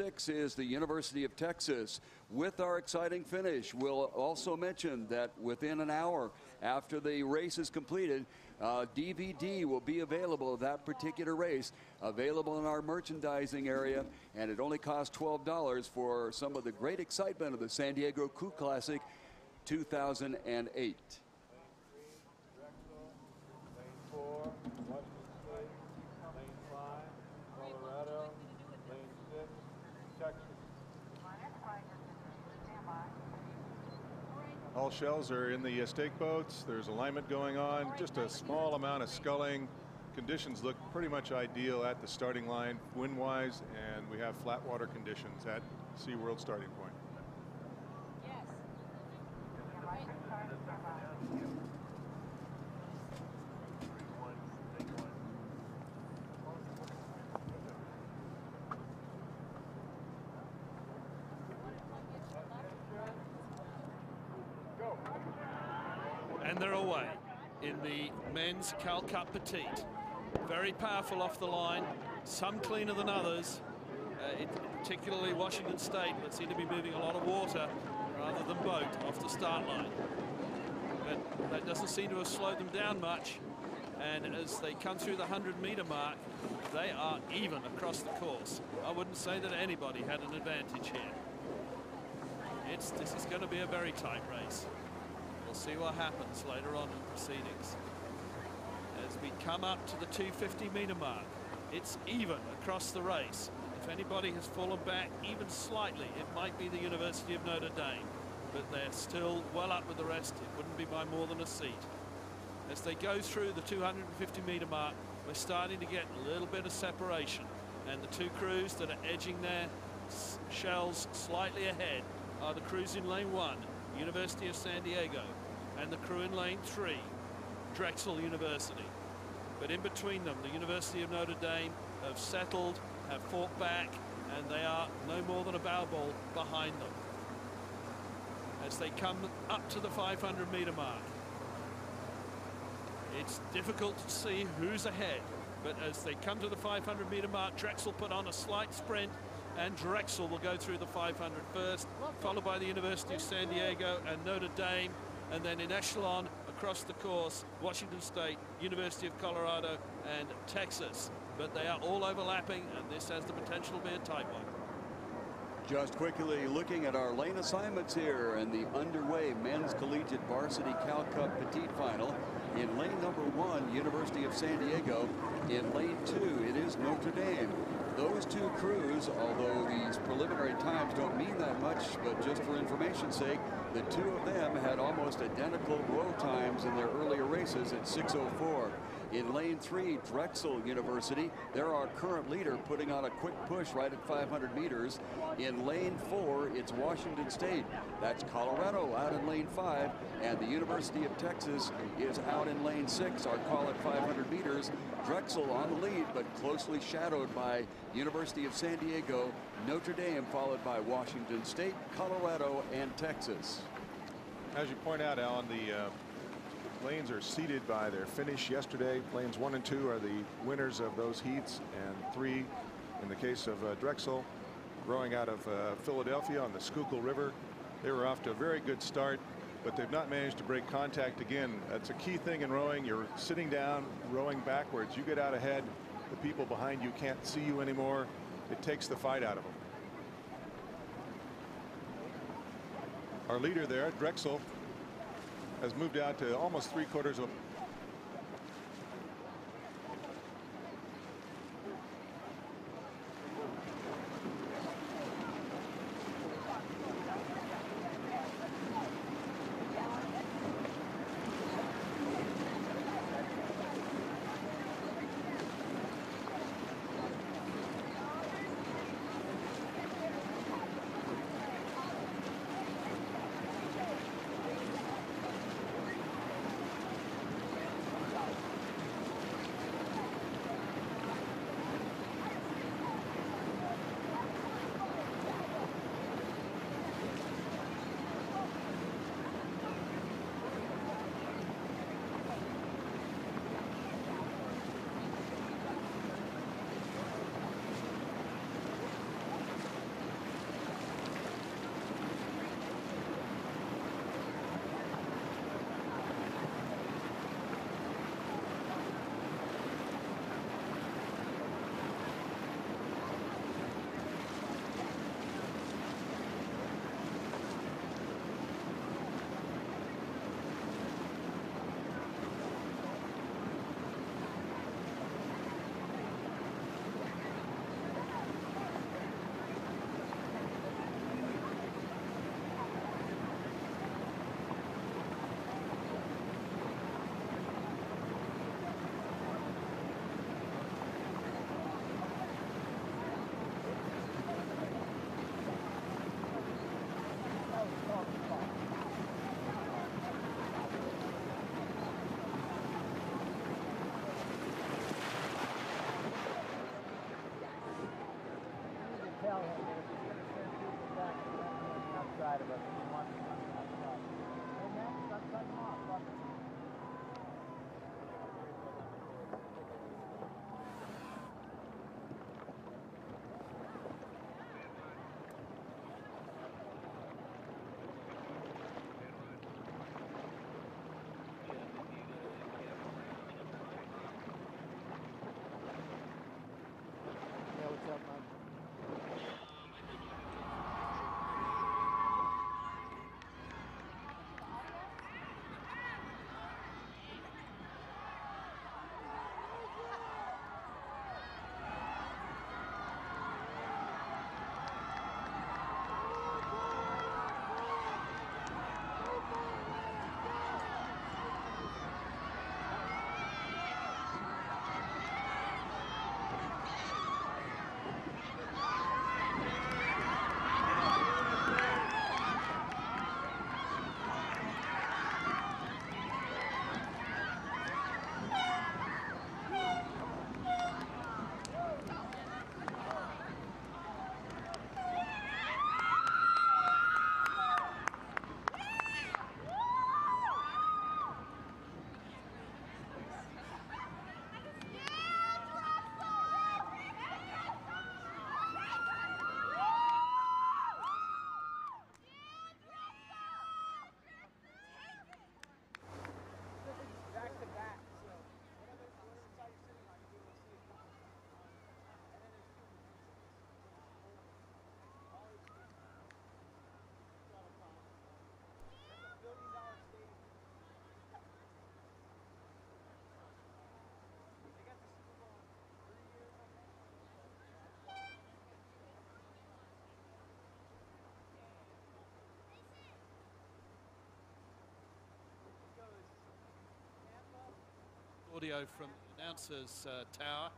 6 is the University of Texas. With our exciting finish, we'll also mention that within an hour after the race is completed, DVD will be available of that particular race, available in our merchandising area, and it only costs $12 for some of the great excitement of the San Diego Crew Classic 2008. Drexel, lane 4, Washington State, lane 5, Colorado, lane 6, Texas. All shells are in the stake boats. There's alignment going on. Just a small amount of sculling. Conditions look pretty much ideal at the starting line, wind-wise, and we have flat water conditions at SeaWorld starting point. Yes. And they're away in the men's Cal Cup Petite. Very powerful off the line, some cleaner than others, particularly Washington State, that seem to be moving a lot of water rather than boat off the start line. But that doesn't seem to have slowed them down much. And as they come through the 100-meter mark, they are even across the course. I wouldn't say that anybody had an advantage here. This is going to be a very tight race. We'll see what happens later on in the proceedings. As we come up to the 250-meter mark, it's even across the race. If anybody has fallen back even slightly, it might be the University of Notre Dame, but they're still well up with the rest. It wouldn't be by more than a seat. As they go through the 250-meter mark, we're starting to get a little bit of separation, and the two crews that are edging their shells slightly ahead are the crews in lane 1, University of San Diego, and the crew in lane 3, Drexel University. But in between them, the University of Notre Dame have settled, have fought back, and they are no more than a bow ball behind them. As they come up to the 500-meter mark, it's difficult to see who's ahead, but as they come to the 500-meter mark, Drexel put on a slight sprint, and Drexel will go through the 500 first, followed by the University of San Diego and Notre Dame, and then in echelon across the course, Washington State, University of Colorado, and Texas. But they are all overlapping, and this has the potential to be a tight one. Just quickly looking at our lane assignments here and the underway men's collegiate varsity Cal Cup Petite final. In lane number 1, University of San Diego. In lane 2, it is Notre Dame. Those two crews, although these preliminary times don't mean that much, but just for information's sake, the two of them had almost identical row times in their earlier races at 6:04. In lane 3, Drexel University, they're our current leader, putting on a quick push right at 500 meters. In lane 4, it's Washington State. That's Colorado out in lane 5, and the University of Texas is out in lane 6, our call at 500 meters. Drexel on the lead, but closely shadowed by University of San Diego, Notre Dame, followed by Washington State, Colorado, and Texas. As you point out, Alan, the lanes are seeded by their finish yesterday. Lanes 1 and 2 are the winners of those heats, and 3 in the case of Drexel, rowing out of Philadelphia on the Schuylkill River. They were off to a very good start, but they've not managed to break contact again. That's a key thing in rowing. You're sitting down, rowing backwards. You get out ahead, the people behind you can't see you anymore. It takes the fight out of them. Our leader there, Drexel, has moved out to almost 3/4 of of us. We want to come outside. Hey, man, start cutting off. Fuck it. Yeah, what's up, man? Audio from the announcer's tower.